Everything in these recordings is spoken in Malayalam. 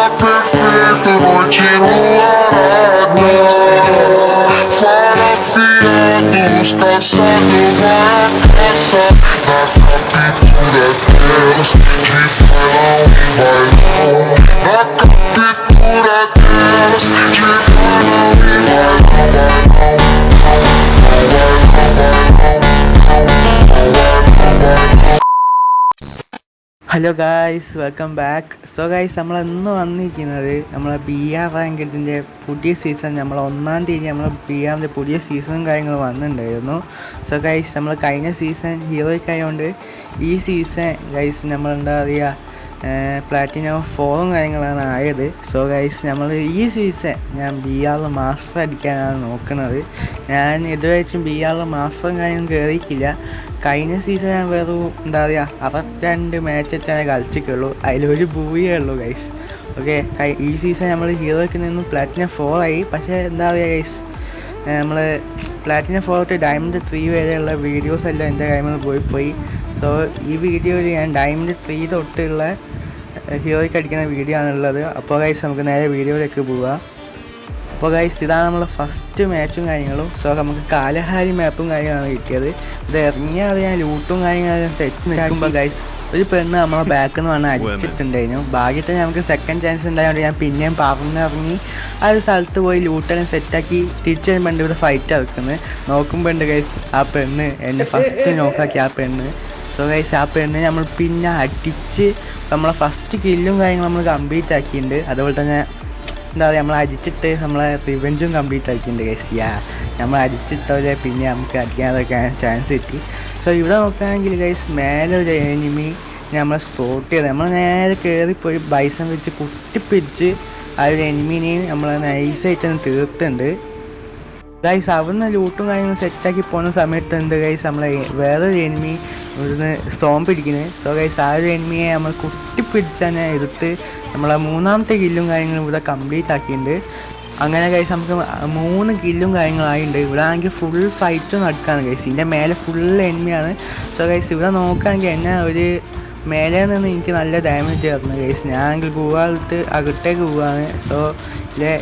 perfeito, noite enluarada. Fora fiados, caçado vai a caça. Na captura delas, de bailão em bailão. Na captura delas, de bailão em bailão. Hello guys, welcome back. So guys, നമ്മളിന്ന് വന്നിരിക്കുന്നത് നമ്മളെ ബി ആർ റാങ്കിൻ്റെ പുതിയ സീസൺ. നമ്മൾ 1-ാം തീയതി നമ്മൾ ബി ആറിൻ്റെ പുതിയ സീസണും കാര്യങ്ങളും വന്നിട്ടുണ്ടായിരുന്നു. സോ ഗായ്സ്, നമ്മൾ കഴിഞ്ഞ സീസൺ ഹീറോയ്ക്ക് ആയതുകൊണ്ട് ഈ സീസൺ ഗായ്സ് നമ്മൾ എന്താ പറയുക, പ്ലാറ്റിനം 4ഉം കാര്യങ്ങളാണ് ആയത്. സോ ഗൈസ്, നമ്മൾ ഈ സീസൺ ഞാൻ ബി ആർ മാസ്റ്റർ അടിക്കാനാണ് നോക്കുന്നത്. ഞാൻ ഇതുവരെയും ബി ആർ മാസ്റ്ററും കാര്യങ്ങളും കയറിയിട്ടില്ല. കഴിഞ്ഞ സീസൺ ഞാൻ വെറും എന്താ പറയുക 62 മാച്ച് വെച്ചാൽ കളിച്ചിട്ടുള്ളൂ. അതിലൊരു ബൂയേ ഉള്ളൂ ഗൈസ്. ഓക്കെ, ഈ സീസൺ നമ്മൾ ഹീറോയ്ക്ക് നിന്ന് പ്ലാറ്റിനം 4 ആയി. പക്ഷേ എന്താ പറയുക ഗൈസ്, നമ്മൾ പ്ലാറ്റിനം 4 തൊട്ട് ഡയമണ്ട് 3 വരെയുള്ള വീഡിയോസ് എല്ലാം എൻ്റെ കയ്യിൽ നിന്ന് പോയി. സോ ഈ വീഡിയോയിൽ ഞാൻ ഡയമണ്ട് 3 തൊട്ടുള്ള ഹീറോയ്ക്ക് അടിക്കുന്ന വീഡിയോ ആണുള്ളത്. അപ്പോൾ ഗൈസ്, നമുക്ക് നേരെ വീഡിയോയിലേക്ക് പോവാം. അപ്പോൾ ഗൈസ്, ഇതാണ് നമ്മളെ ഫസ്റ്റ് മാച്ചും കാര്യങ്ങളും. സോ നമുക്ക് കാലഹാരി മാപ്പും കാര്യങ്ങളാണ് കിട്ടിയത്. ഇത് ഇറങ്ങിയാൽ ഞാൻ ലൂട്ടും കാര്യങ്ങളും സെറ്റ് നിൽക്കുമ്പോൾ ഗൈസ്, ഒരു പെണ്ണ് നമ്മളെ ബാക്കിൽ നിന്ന് വന്ന് അടിച്ചിട്ടുണ്ടായിരുന്നു. ഭാഗ്യത്തിന് നമുക്ക് സെക്കൻഡ് ചാൻസ് ഉണ്ടായതുകൊണ്ട് ഞാൻ പിന്നെയും പറഞ്ഞിറങ്ങി ആ ഒരു സ്ഥലത്ത് പോയി ലൂട്ടെല്ലാം സെറ്റാക്കി തിരിച്ചു വരുമ്പോൾ ഇവിടെ ഫൈറ്റ് ഇറക്കുന്നത് നോക്കുമ്പോൾ ഉണ്ട് ഗൈസ്, ആ പെണ്ണ് എന്നെ ഫസ്റ്റ് നോക്കാക്കി ആ പെണ്ണ്. സോ ഗൈസ്, ആ പെണ്ണ് നമ്മൾ പിന്നെ അടിച്ച് നമ്മളെ ഫസ്റ്റ് കില്ലും കാര്യങ്ങളും നമ്മൾ കംപ്ലീറ്റ് ആക്കിയിട്ടുണ്ട്. അതുപോലെ തന്നെ എന്താ പറയുക, നമ്മൾ അടിച്ചിട്ട് നമ്മളെ റിവെഞ്ചും കംപ്ലീറ്റ് ആക്കിയിട്ടുണ്ട് ഗൈസ്. നമ്മൾ അടിച്ചിട്ടവരെ പിന്നെ നമുക്ക് അടിക്കാനൊക്കെ ചാൻസ് കിട്ടി. സോ ഇവിടെ നോക്കുകയാണെങ്കിൽ ഗൈസ്, മേലെ ഒരു എനിമി നമ്മളെ സ്പോട്ട് ചെയ്ത് നമ്മൾ നേരെ കയറിപ്പോയി ബൈസൺ വെച്ച് കുട്ടിപ്പിടിച്ച് ആ ഒരു എനിമീനെയും നമ്മൾ നൈസായിട്ടൊന്ന് തീർത്തുണ്ട് ഗൈസ്. അവിടുന്ന് ലൂട്ടും കാര്യങ്ങളും സെറ്റാക്കി പോകുന്ന സമയത്തുണ്ട് ഗൈസ് നമ്മളെ വേറൊരു എനിമി ഇവിടുന്ന് സോം പിടിക്കുന്നത്. സോ ഗൈസ്, ആ ഒരു എനിമിയെ നമ്മൾ കുട്ടിപ്പിടിച്ചാൽ എടുത്ത് നമ്മളെ 3ാമത്തെ കില്ലും കാര്യങ്ങളും ഇവിടെ കംപ്ലീറ്റ് ആക്കിയിട്ടുണ്ട്. അങ്ങനെ ഗൈസ്, നമുക്ക് 3 കില്ലും കാര്യങ്ങളായിട്ടുണ്ട്. ഇവിടെ ആണെങ്കിൽ ഫുൾ ഫൈറ്റ് നടക്കുകയാണ് ഗൈസ്. ഇതിൻ്റെ മേലെ ഫുൾ എനിമിയാണ്. സോ ഗൈസ്, ഇവിടെ നോക്കുകയാണെങ്കിൽ എന്നെ ഒരു മേലെ നിന്ന് എനിക്ക് നല്ല ഡാമേജ് ചേർന്നു ഗൈസ്. ഞാനെങ്കിൽ പോവാളിട്ട് അകത്തേക്ക് പോവുകയാണ്. സോ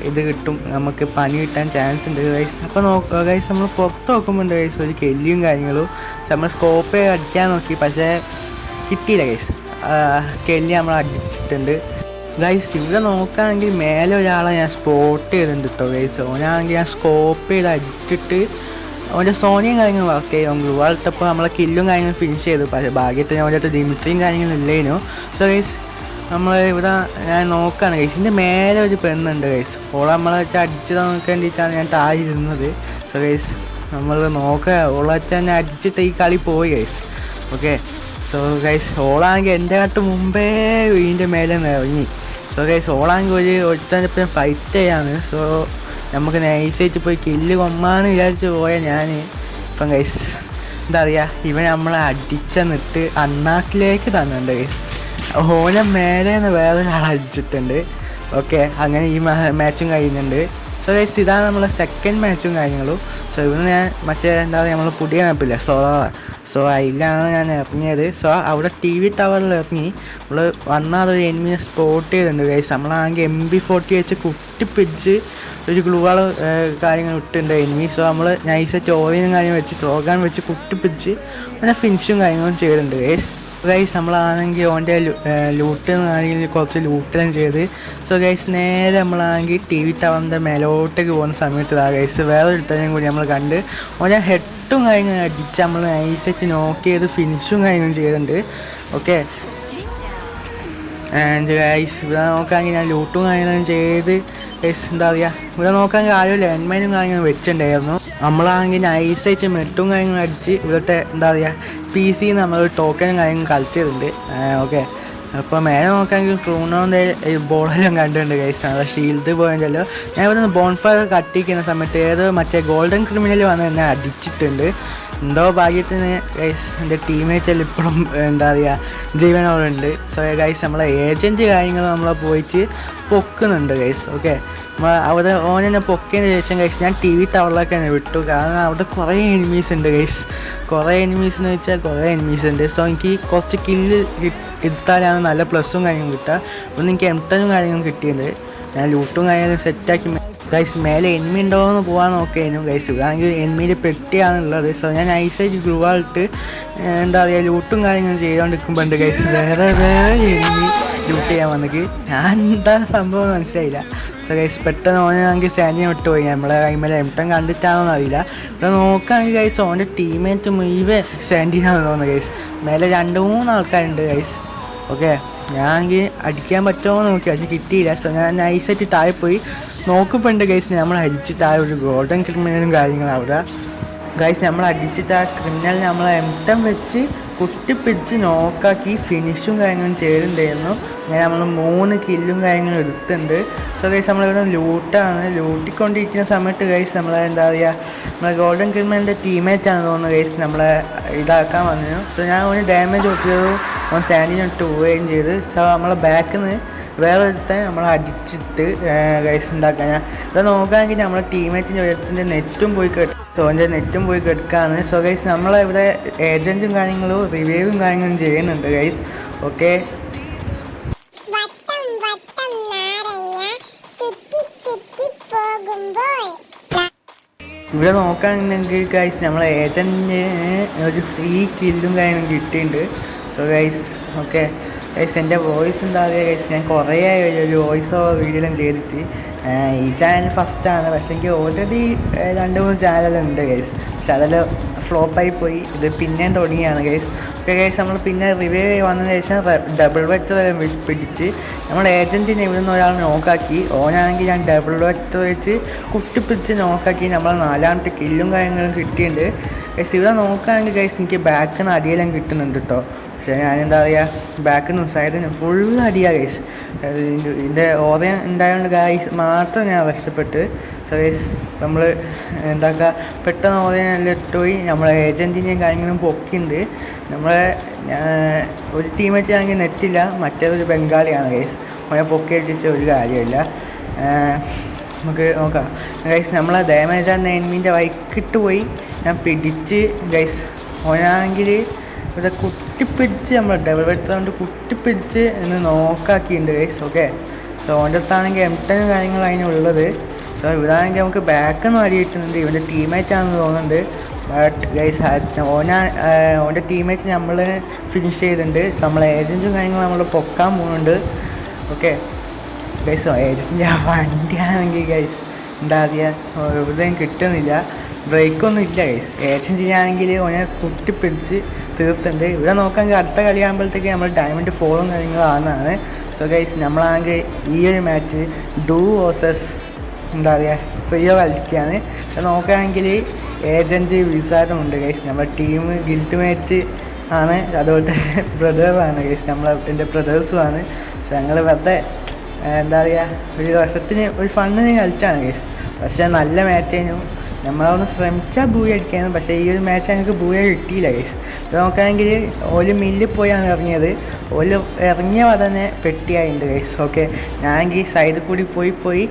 ഇത് കിട്ടും, നമുക്ക് പണി കിട്ടാൻ ചാൻസ് ഉണ്ട് ഗൈസ്. അപ്പോൾ നോക്കുക ഗൈസ്, നമ്മൾ പുറത്ത് നോക്കുമ്പോൾ ഉണ്ട് ഗൈസ് ഒരു കെല്ലിയും കാര്യങ്ങളും. നമ്മൾ സ്കോപ്പ് അടിക്കാൻ നോക്കി, പക്ഷേ കിട്ടിയില്ല ഗൈസ്. കെല്ലി നമ്മൾ അടിച്ചിട്ടുണ്ട് ഗൈസ്. ഇവിടെ നോക്കുകയാണെങ്കിൽ മേലെ ഒരാളെ ഞാൻ സ്പോട്ട് ചെയ്തിട്ടുണ്ട് കേട്ടോ ഗൈസ്. ഓനാണെങ്കിൽ ഞാൻ സ്കോപ്പ് ചെയ്ത് അടിച്ചിട്ട് അവൻ്റെ സോണിയും കാര്യങ്ങളും വർക്ക് ചെയ്യും. ഗ്ലൂ വാളിട്ടപ്പോൾ നമ്മളെ കില്ലും കാര്യങ്ങളും ഫിനിഷ് ചെയ്തു. പക്ഷേ ഭാഗ്യത്തിന് അവൻ്റെ അടുത്ത് ഡിമിട്രിയും കാര്യങ്ങളും ഇല്ലേനു. സോ ഗൈസ്, നമ്മൾ ഇവിടെ ഞാൻ നോക്കുകയാണ് ഗൈസ്, ഇതിൻ്റെ മേലെ ഒരു പെണ്ണുണ്ട് ഗൈസ്. ഓളെ നമ്മളെ വെച്ചാൽ അടിച്ചത് നോക്കേണ്ടിയിട്ടാണ് ഞാൻ താഴെ ഇരുന്നത്. സോ ഗൈസ്, നമ്മൾ നോക്കുക, ഓളെ വെച്ചാൽ ഞാൻ അടിച്ചിട്ട് ഈ കളി പോയി ഗൈസ്. ഓക്കെ, സോ ഗൈസ്, ഓളാണെങ്കിൽ എൻ്റെ കാട്ട് മുമ്പേ ഇതിൻ്റെ മേലെ നിന്ന് ഇറങ്ങി. സോ ഗൈസ്, ഓളാണെങ്കിൽ ഒരുത്തനിപ്പം ഫൈറ്റ് ചെയ്യാണ്. സോ നമുക്ക് നൈസായിട്ട് പോയി കില്ല് കൊമ്മാന്ന് വിചാരിച്ച് പോയാൽ ഞാൻ ഇപ്പം ഗൈസ് എന്താ പറയുക, ഇവൻ നമ്മളെ അടിച്ചെന്നിട്ട് അണ്ണാക്കിലേക്ക് തന്നുണ്ട് ഗൈസ്. ഓനെ മേലെ നിന്ന് വേറൊരാൾ അടിച്ചിട്ടുണ്ട്. ഓക്കെ, അങ്ങനെ ഈ മാച്ചും കഴിയുന്നുണ്ട്. സോ ഗൈസ്, ഇതാണ് നമ്മളെ സെക്കൻഡ് മാച്ചും കാര്യങ്ങളും. സോ ഇവിടുന്ന് ഞാൻ മറ്റേ എന്താ പറയുക, നമ്മൾ പുതിയ മാപ്പില്ല സോളാർ. സോ അതിലാണ് ഞാൻ ഇറങ്ങിയത്. സോ അവിടെ TV ടവറിൽ ഇറങ്ങി നമ്മൾ വന്നാതൊരു എനിമിനെ സ്പോട്ട് ചെയ്തിട്ടുണ്ട് ഗൈസ്. നമ്മളാണെങ്കിൽ MP40 വെച്ച് കുട്ടിപ്പിടിച്ച് ഒരു ഗ്ലൂവാൾ കാര്യങ്ങൾ ഇട്ടിട്ടുണ്ട് എനിമി. സോ നമ്മൾ നൈസായിട്ട് ഓറിയനും കാര്യങ്ങൾ വെച്ച് ത്രോഗാൻ വെച്ച് കുട്ടിപ്പിടിച്ച് അങ്ങനെ ഫിനിഷും കാര്യങ്ങളും ചെയ്തിട്ടുണ്ട് ഗൈസ്. നമ്മളാണെങ്കിൽ ഓൻ്റെ ലൂട്ട് ആണെങ്കിൽ കുറച്ച് ലൂട്ടെല്ലാം ചെയ്ത്. സോ ഗൈസ്, നേരെ നമ്മളാണെങ്കിൽ TV ടവറിൻ്റെ മേലോട്ടേക്ക് പോകുന്ന സമയത്ത് ഗൈസ് വേറൊരു ഇട്ടനും കൂടി നമ്മൾ കണ്ട് ഓൻ്റെ ഹെഡും കാര്യങ്ങളും അടിച്ച് നമ്മൾ നൈസായിട്ട് നോക്ക് ചെയ്ത് ഫിനിഷും കാര്യങ്ങളും ചെയ്തിട്ടുണ്ട്. ഓക്കെ, ആൻഡ് ഗൈസ്, ഇവിടെ നോക്കുകയാണെങ്കിൽ ഞാൻ ലൂട്ടും കാര്യങ്ങളും ചെയ്ത് ഗൈസ് എന്താ പറയുക, ഇവിടെ നോക്കുകയാണെങ്കിൽ ആരും ലാൻഡ്മൈനും കാര്യങ്ങളും വെച്ചിട്ടുണ്ടായിരുന്നു. നമ്മളാണെങ്കിൽ നൈസായിട്ട് മെട്ടും കാര്യങ്ങളും അടിച്ച് ഇവിടുത്തെ എന്താ പറയുക PC നമ്മളൊരു ടോക്കനും കാര്യങ്ങളും കളിച്ചിട്ടുണ്ട്. ഓക്കെ, അപ്പോൾ മേലെ നോക്കുകയാണെങ്കിൽ ക്രൂണോൻ്റെ ബോളെല്ലാം കണ്ടിട്ടുണ്ട് ഗൈസ്. നല്ല ഷീൽഡ് പോയല്ലോ. ഞാൻ ഇവിടെ നിന്ന് ബോൺഫയർ കട്ടിക്കുന്ന സമയത്ത് ഏതോ മറ്റേ ഗോൾഡൻ ക്രിമിനൽ വന്ന് എന്നെ അടിച്ചിട്ടുണ്ട്. എന്തോ ഭാഗ്യത്തിന് ഗൈസ് എൻ്റെ ടീമേറ്റ് ഇപ്പോഴും എന്താ പറയുക ജീവനോടുണ്ട്. സോ ഗൈസ് നമ്മളെ ഏജൻറ്റ് കാര്യങ്ങൾ നമ്മളെ പോയിട്ട് പൊക്കുന്നുണ്ട് ഗൈസ്. ഓക്കെ, അവിടെ ഓനെന്നെ പൊക്കിയതിന് ശേഷം ഗൈസ് ഞാൻ ടി വി ടവറിലൊക്കെ തന്നെ വിട്ടു. കാരണം അവിടെ കുറേ എനിമീസ് ഉണ്ട് ഗൈസ്. കുറേ എനിമീസ് എന്ന് വെച്ചാൽ കുറേ എനിമീസ് ഉണ്ട്. സോ എനിക്ക് കുറച്ച് കില്ല് എടുത്താലാണ് നല്ല പ്ലസ്സും കാര്യങ്ങളും കിട്ടുക. ഒന്ന് എനിക്ക് M10 കാര്യങ്ങളും കിട്ടിയിട്ടുണ്ട്. ഞാൻ ലൂട്ടും കാര്യങ്ങളും സെറ്റാക്കി ഗൈസ് മേലെ എനിമി ഉണ്ടോയെന്ന് പോകാൻ നോക്കിയായിരുന്നു ഗൈസ്. ഇതാണെങ്കിൽ എനിമിയിൽ പെട്ടിയാണുള്ളത്. സോ ഞാൻ ഐസായിട്ട് ഗ്രൂവായിട്ട് എന്താ പറയുക ലൂട്ടും കാര്യങ്ങളും ചെയ്തുകൊണ്ടിരിക്കുമ്പോൾ ഉണ്ട് ഗൈസ് വേറെ എനിമി ലൂട്ട് ചെയ്യാൻ വന്നെങ്കിൽ ഞാൻ എന്താ സംഭവം മനസ്സിലായില്ല. സോ ഗൈസ് പെട്ടെന്ന് ഓനാണെങ്കിൽ സാനിയെ വിട്ടുപോയി. നമ്മളെ കൈമേലെ M10 കണ്ടിട്ടാണോന്ന് അറിയില്ല. ഇപ്പോൾ നോക്കുകയാണെങ്കിൽ ഗൈസ് ഓൻ്റെ ടീമേറ്റ് മുഴുവൻ സാൻഡിനാണെന്ന് തോന്നുന്നു ഗൈസ്. മേലെ 2-3 ആൾക്കാരുണ്ട് ഗൈസ്. ഓക്കെ, ഞാനെങ്കിൽ അടിക്കാൻ പറ്റുമോ എന്ന് നോക്കി, പക്ഷെ കിട്ടിയില്ല. സോ ഞാൻ നൈസായിട്ട് താഴെ പോയി നോക്കുമ്പോണ്ട് ഗൈസ് നമ്മൾ അടിച്ചിട്ട് ആ ഒരു ഗോൾഡൻ ക്രിമിനലും കാര്യങ്ങളും അവിടെ ഗൈസ് നമ്മൾ അടിച്ചിട്ട് ആ ക്രിമിനലിനെ നമ്മൾ M10 വെച്ച് കുട്ടിപ്പിടിച്ച് നോക്കാക്കി ഫിനിഷും കാര്യങ്ങളും ചെയ്തിട്ടുണ്ടായിരുന്നു. അങ്ങനെ നമ്മൾ 3 കില്ലും കാര്യങ്ങളും എടുത്തിട്ടുണ്ട്. സോ ഗൈസ് നമ്മളിവിടെ ലൂട്ടാണ്. ലൂട്ടിക്കൊണ്ടിരിക്കുന്ന സമയത്ത് ഗൈസ് നമ്മളെ എന്താ പറയുക നമ്മളെ ഗോൾഡൻ ക്രിമിനലിൻ്റെ ടീമേറ്റാണ് തോന്നുന്നു ഗൈസ് നമ്മളെ ഇതാക്കാൻ വന്നു. സോ ഞാൻ ഓന് ഡാമേജ് കൊടുത്തത് ഓൻ സാൻഡിനോട്ട് പോവുകയും ചെയ്ത്. സോ നമ്മളെ ബാക്കിൽ നിന്ന് വേറെ ഒരുത്തൻ നമ്മൾ അടിച്ചിട്ട് ഗൈസ് ഉണ്ടാക്കാൻ ഞാൻ ഇത് നോക്കുകയാണെങ്കിൽ നമ്മളെ ടീമേറ്റിൻ്റെ ഒരിടത്തിൻ്റെ നെറ്റും പോയി സോ എൻ്റെ നെറ്റും പോയി കെടുക്കുകയാണ്. സോ ഗൈസ് നമ്മളിവിടെ ഏജൻറ്റും കാര്യങ്ങളും റിവ്യൂവും കാര്യങ്ങളും ചെയ്യുന്നുണ്ട് ഗൈസ്. ഓക്കെ, ഇവിടെ നോക്കുകയാണെങ്കിൽ ഗൈസ് നമ്മളെ ഏജൻറ്റിന് ഒരു 3 കില്ലും കാര്യങ്ങളും കിട്ടിയിട്ടുണ്ട്. സോ ഗൈസ് ഓക്കെ ഗൈസ് എൻ്റെ വോയിസ് എന്താ പറയുക ഗൈസ്, ഞാൻ കുറേ ഒരു വോയിസ് ഓവർ വീഡിയോയിലും ചെയ്തിട്ട് ഈ ചാനൽ ഫസ്റ്റാണ്. പക്ഷേ എനിക്ക് ഓൾറെഡി 2-3 ചാനലുണ്ട് ഗൈസ്. പക്ഷെ അതെല്ലാം ഫ്ലോപ്പായി പോയി. ഇത് പിന്നെയും തുടങ്ങിയാണ് ഗൈസ്. ഓക്കെ ഗൈസ് നമ്മൾ പിന്നെ റിവ്യൂ വന്നതിന് ശേഷം ഡബിൾ വെക്ടർ പിടിച്ച് നമ്മൾ ഏജൻറ്റിനെ ഇവിടെ നിന്ന് ഒരാൾ നോക്കാക്കി. ഓനാണെങ്കിൽ ഞാൻ ഡബിൾ വെക്ടർ വെച്ച് കുട്ടിപ്പിടിച്ച് നോക്കാക്കി നമ്മളെ 4ാമത്തെ കില്ലും കാര്യങ്ങളും കിട്ടിയിട്ടുണ്ട് ഗൈസ്. ഇവിടെ നോക്കുകയാണെങ്കിൽ ഗൈസ് എനിക്ക് ബാക്കിൽ നിന്ന് അടിയെല്ലാം കിട്ടുന്നുണ്ട് കേട്ടോ. പക്ഷേ ഞാനെന്താ പറയുക ബാക്കിൽ നിന്നും സൈഡിൽ ഫുൾ അടിയാണ് ഗൈസ്. ഇതിൻ്റെ ഓറയം ഉണ്ടായതുകൊണ്ട് ഗൈസ് മാത്രം ഞാൻ രക്ഷപ്പെട്ട്. സോ ഗൈസ് നമ്മൾ എന്താക്കുക പെട്ടെന്ന് ഓറയം എല്ലാം ഇട്ടുപോയി. നമ്മളെ ഏജൻറ്റിൻ്റെയും കാര്യങ്ങളും പൊക്കിണ്ട്. നമ്മളെ ഒരു ടീമേറ്റ് ആണെങ്കിൽ നെറ്റില്ല, മറ്റേതൊരു ബംഗാളിയാണ് ഗൈസ്. അവനെ പൊക്കി ഇട്ടിട്ട് ഒരു കാര്യമില്ല. നമുക്ക് നോക്കാം ഗൈസ്. നമ്മളെ ഡാമേജ് ആണ് എനിമീൻ്റെ വൈക്കിട്ട് പോയി ഞാൻ പിടിച്ച് ഗൈസ്. ഓനാണെങ്കിൽ ഇവിടെ കുട്ടിപ്പിടിച്ച് നമ്മൾ ഡബിൾ വെക്ടർ കൊണ്ട് കുട്ടിപ്പിടിച്ച് എന്ന് നോക്കാക്കിയിട്ടുണ്ട് ഗൈസ്. ഓക്കെ, സോ ഓൻ്റെ അടുത്താണെങ്കിൽ M10 കാര്യങ്ങളും അതിനുള്ളത്. സോ ഇവിടെ ആണെങ്കിൽ നമുക്ക് ബാക്കൊന്നും അടി കിട്ടുന്നുണ്ട്. ഇവൻ്റെ ടീമേറ്റാണെന്ന് തോന്നുന്നുണ്ട്. ബട്ട് ഗൈസ് ഓൻ്റെ ടീമേറ്റ് നമ്മൾ ഫിനിഷ് ചെയ്തിട്ടുണ്ട്. സോ നമ്മളെ ഏജൻറ്റും കാര്യങ്ങളും നമ്മൾ പൊക്കാൻ പോകുന്നുണ്ട്. ഓക്കെ ഗൈസ് ഏജൻറ്റിൻ്റെ ആ വണ്ടിയാണെങ്കിൽ ഗൈസ് എന്താ പറയുക എവിടെയും കിട്ടുന്നില്ല, ബ്രേക്കൊന്നും ഇല്ല ഗൈസ്. ഏജൻറ്റിനാണെങ്കിൽ ഓനെ കുട്ടിപ്പിടിച്ച് തീർത്തുണ്ട്. ഇവിടെ നോക്കാമെങ്കിൽ അടുത്ത കളിയാകുമ്പോഴത്തേക്ക് നമ്മൾ ഡയമണ്ട് 4 കാര്യങ്ങളും ആണെന്നാണ്. സോ ഗൈസ് നമ്മളാണെങ്കിൽ ഈ ഒരു മാച്ച് ഡു വേഴ്സസ് എന്താ പറയുക ഫ്രീയോ കളിക്കുകയാണ്. നോക്കുകയാണെങ്കിൽ ഏജൻറ്റ് വിസാറും ഉണ്ട് ഗൈസ്. നമ്മുടെ ടീം ഗിൽറ്റ് മാച്ച് ആണ്. അതുപോലെ തന്നെ ബ്രദറാണ് ഗൈസ്, എൻ്റെ ബ്രദേഴ്സുമാണ്. സോ ഞങ്ങൾ വെറുതെ എന്താ പറയുക ഒരു വർഷത്തിന് ഒരു ഫണ്ടിന് കളിച്ചാണ് ഗൈസ്. പക്ഷേ നല്ല മാച്ചായിരുന്നു. നമ്മളൊന്ന് ശ്രമിച്ചാൽ ബൂയ അടിക്കായിരുന്നു. പക്ഷേ ഈ ഒരു മാച്ച് ഞങ്ങൾക്ക് ബൂയ കിട്ടിയില്ല ഗൈസ്. ഇത് നോക്കുകയാണെങ്കിൽ ഓല് മില്ലിൽ പോയാണ് ഇറങ്ങിയത്. ഓല് ഇറങ്ങിയ തന്നെ പെട്ടിയായിട്ടുണ്ട് ഗൈസ്. ഓക്കെ, ഞാനെങ്കിൽ സൈഡിൽ കൂടി പോയി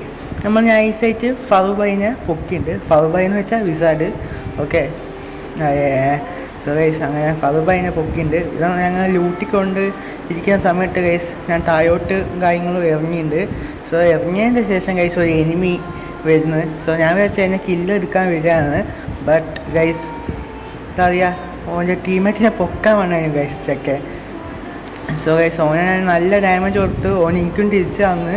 നമ്മൾ നൈസായിട്ട് ഫറുബൈനെ പൊക്കിയിട്ടുണ്ട്. ഫറുബൈ എന്ന് വെച്ചാൽ വിസാഡ്. ഓക്കെ, സോ ഗൈസ് അങ്ങനെ ഫറുബൈനെ പൊക്കിയിട്ടുണ്ട്. ഇത് ഞങ്ങൾ ലൂട്ടിക്കൊണ്ട് ഇരിക്കുന്ന സമയത്ത് ഗൈസ് ഞാൻ താഴോട്ട് കാര്യങ്ങളും ഇറങ്ങിയിട്ടുണ്ട്. സോ ഇറങ്ങിയതിൻ്റെ ശേഷം ഗൈസ് ഒരു എനിമി വരുന്നത്. സോ ഞാൻ വിചാരിച്ചു കഴിഞ്ഞാൽ കില്ല് എടുക്കാൻ വരികയാണ്. ബട്ട് ഗൈസ് എന്താ പറയുക ഓൻ്റെ ടീമേറ്റിനെ പൊക്കാൻ വേണമായിരുന്നു ഗൈസ് ചെക്കെ. സോ ഗൈസ് ഓനെ ഞാൻ നല്ല ഡാമേജ് കൊടുത്ത് ഓൻ എനിക്കും തിരിച്ച് തന്ന്.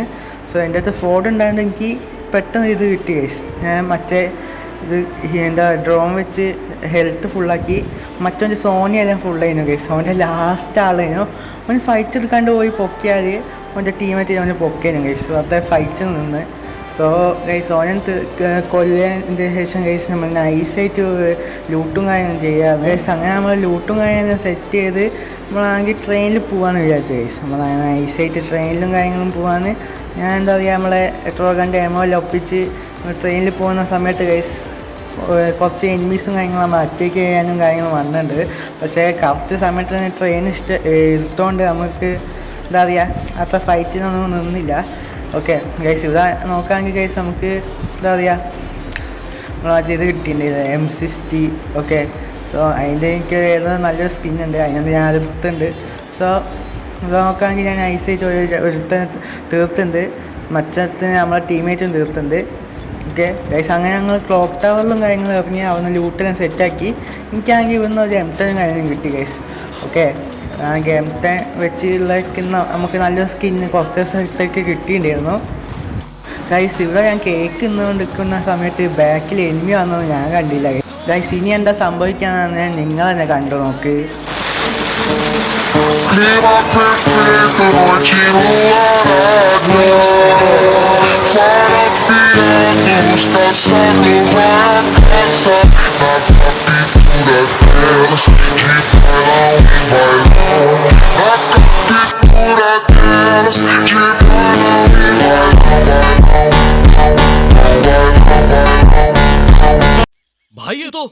സോ എൻ്റെ അടുത്ത് ഫോർഡ് ഉണ്ടായതുകൊണ്ട് എനിക്ക് പെട്ടെന്ന് ഇത് കിട്ടി ഗൈസ്. ഞാൻ മറ്റേ ഇത് എന്താ ഡ്രോൺ വെച്ച് ഹെൽത്ത് ഫുള്ളാക്കി. മറ്റൊരു സോണിയെല്ലാം ഫുള്ളായിരുന്നു ഗൈസ്. ഓൻ്റെ ലാസ്റ്റ് ആളായിരുന്നു. ഓൻ ഫൈറ്റ് എടുക്കാണ്ട് പോയി പൊക്കിയാൽ ഓൻ്റെ ടീമേറ്റ് ഓനെ പൊക്കിയായിരുന്നു ഗൈസ്. വെറുതെ ഫൈറ്റ് നിന്ന്. സോ ഗൈസ് ഓനെ കൊല്ലിയതിൻ്റെ ശേഷം ഗൈസ് നമ്മൾ നൈസായിട്ട് ലൂട്ടും കാര്യങ്ങളും ചെയ്യാറ് ഗൈസ്. അങ്ങനെ നമ്മൾ ലൂട്ടും കാര്യങ്ങളും സെറ്റ് ചെയ്ത് നമ്മളാണെങ്കിൽ ട്രെയിനിൽ പോകാമെന്ന് വിചാരിച്ചു ഗൈസ്. നമ്മൾ നൈസായിട്ട് ട്രെയിനിലും കാര്യങ്ങളും പോകാമെന്ന് ഞാൻ എന്താ പറയുക നമ്മളെ എത്രയോ കണ്ട് എമോയെല്ലാം ഒപ്പിച്ച് ട്രെയിനിൽ പോകുന്ന സമയത്ത് ഗൈസ് കുറച്ച് എനിമീസും കാര്യങ്ങളും നമ്മൾ അറ്റാക്ക് ചെയ്യാനും കാര്യങ്ങളും വന്നിട്ടുണ്ട്. പക്ഷേ കറക്റ്റ് സമയത്ത് തന്നെ ട്രെയിൻ എടുത്തുകൊണ്ട് നമുക്ക് എന്താ പറയുക അത്ര ഫൈറ്റിനൊന്നും നിന്നില്ല. ഓക്കെ ഗൈസ്, ഇവിടെ നോക്കുകയാണെങ്കിൽ ഗൈസ് നമുക്ക് എന്താ പറയുക ഇത് കിട്ടിയിട്ടുണ്ട് M60. ഓക്കെ, സോ അതിൻ്റെ എനിക്ക് ഏതൊരു നല്ലൊരു സ്കിന്നുണ്ട്, അതിനകത്ത് ഞാൻ എടുത്തിട്ടുണ്ട്. സോ ഇവിടെ നോക്കുകയാണെങ്കിൽ ഞാൻ ഐസായിട്ട് ഒരുത്തനെ തീർത്തുണ്ട്, മറ്റത്തിന് നമ്മളെ ടീമേറ്റും തീർത്തുണ്ട്. ഓക്കെ ഗൈസ്, അങ്ങനെ ഞങ്ങൾ ക്ലോക്ക് ടവറിലും കാര്യങ്ങളും ഇറങ്ങി അവിടുന്ന് ലൂട്ടിനെ സെറ്റാക്കി. എനിക്കാണെങ്കിൽ ഇവിടുന്ന് ഒരു M10 കാര്യങ്ങളും കിട്ടി ഗൈസ്. ഓക്കെ, M10 വെച്ചുള്ള നമുക്ക് നല്ലൊരു സ്കിന്ന് കുറച്ച് ദിവസത്തേക്ക് കിട്ടിയിട്ടുണ്ടായിരുന്നു ഗൈസ്. ഇവിടെ ഞാൻ കേക്ക് നിൽക്കുന്ന സമയത്ത് ബാക്കിൽ എനിമി വന്നത് ഞാൻ കണ്ടില്ല ഗൈസ്. ഇനി എന്താ സംഭവിക്കാന്ന് നിങ്ങൾ തന്നെ കണ്ടു നോക്ക്. Clima perfeito, noite no lago. Fotografiados, caçando vai a caça. Na captura delas, que vai lá um bailão. Na captura delas, que vai lá um bailão. भाई ये तो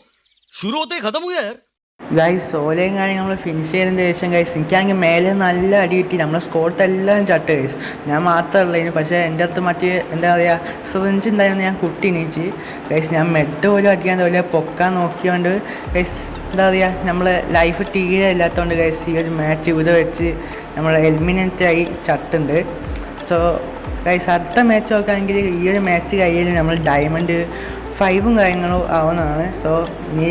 शुरू होते ही खत्म हो गया यार. ഗൈസ്, ഓലയും കാര്യം നമ്മൾ ഫിനിഷ് ചെയ്തതിന് ശേഷം ഗൈസ് എനിക്കാണെങ്കിൽ മേലെ നല്ല അടി കിട്ടി. നമ്മളെ സ്കോട്ടെല്ലാം ചട്ട് ഗൈസ്. ഞാൻ മാത്രമല്ല, പക്ഷേ എൻ്റെ അടുത്ത് മറ്റേ എന്താ പറയുക സിറിഞ്ച് ഉണ്ടായിരുന്നു. ഞാൻ കുട്ടി എണീച്ച് ഗൈസ്. ഞാൻ മെഡ് പോലും അടിക്കാൻ പോലെ പൊക്കാൻ നോക്കിയോണ്ട് ഗൈസ് എന്താ പറയുക നമ്മൾ ലൈഫ് തീരെ ഇല്ലാത്തതുകൊണ്ട് ഗൈസ് ഈ ഒരു മാച്ച് ഇവിടെ വെച്ച് നമ്മൾ എലിമിനേറ്റായി ചട്ടുണ്ട്. സോ ഗൈസ്, അടുത്ത മാച്ച് നോക്കുകയാണെങ്കിൽ ഈ ഒരു മാച്ച് കയ്യിൽ നമ്മൾ ഡയമണ്ട് 5 കാര്യങ്ങളും ആവുന്നതാണ്. സോ ഇനി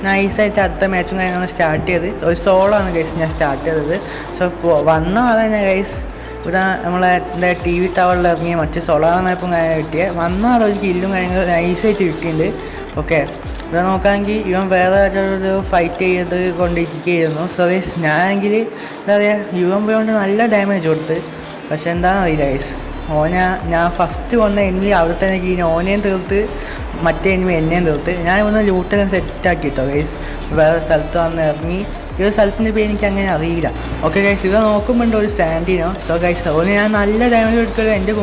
നൈസായിട്ട് അടുത്ത മാച്ചും കാര്യങ്ങളും സ്റ്റാർട്ട് ചെയ്ത് ഒരു സോളോ ആണ് ഗൈസ് ഞാൻ സ്റ്റാർട്ട് ചെയ്തത്. സോ വന്ന ആളെ തന്നെ ഗൈസ് ഇവിടെ നമ്മളെ എന്താ TV ടവറിൽ ഇറങ്ങിയ മറ്റ് സോളോ മാപ്പും കാര്യങ്ങൾ കിട്ടിയത് വന്ന ആളൊരു കില്ലും കാര്യങ്ങളും നൈസായിട്ട് കിട്ടിയിട്ടുണ്ട്. ഓക്കെ, ഇവിടെ നോക്കുകയാണെങ്കിൽ ഇവൻ വേറെ ഒരു ഫൈറ്റ് ചെയ്ത് കൊണ്ടിരിക്കുകയായിരുന്നു. സോ ഗൈസ് ഞാനെങ്കിൽ എന്താ പറയുക ഇവൻ പോയോണ്ട് നല്ല ഡാമേജ് കൊടുത്ത്. പക്ഷെ എന്താണെന്ന് അറിയില്ല ഗൈസ്, ഞാൻ ഫസ്റ്റ് വന്ന എനിമി അവിടെ തന്നെ കഴിഞ്ഞ് ഓനെയും തീർത്ത് മറ്റേ എനിമി എന്നെയും തീർത്ത്. ഞാൻ ഇവന്ന് ലൂട്ടെല്ലാം സെറ്റാക്കി കേട്ടോ ഗൈസ്. വേറെ സ്ഥലത്ത് വന്ന് ഇറങ്ങി. ഈ ഒരു സ്ഥലത്തിൻ്റെ പേര് എനിക്ക് അങ്ങനെ അറിയില്ല. ഓക്കെ ഗൈസ്, ഇത് നോക്കുമ്പോണ്ട് ഒരു സാൻഡിനോ. സോ ഗൈസ്, ഓന് ഞാൻ നല്ല ഡാമേജ് എടുത്തത് എൻ്റെ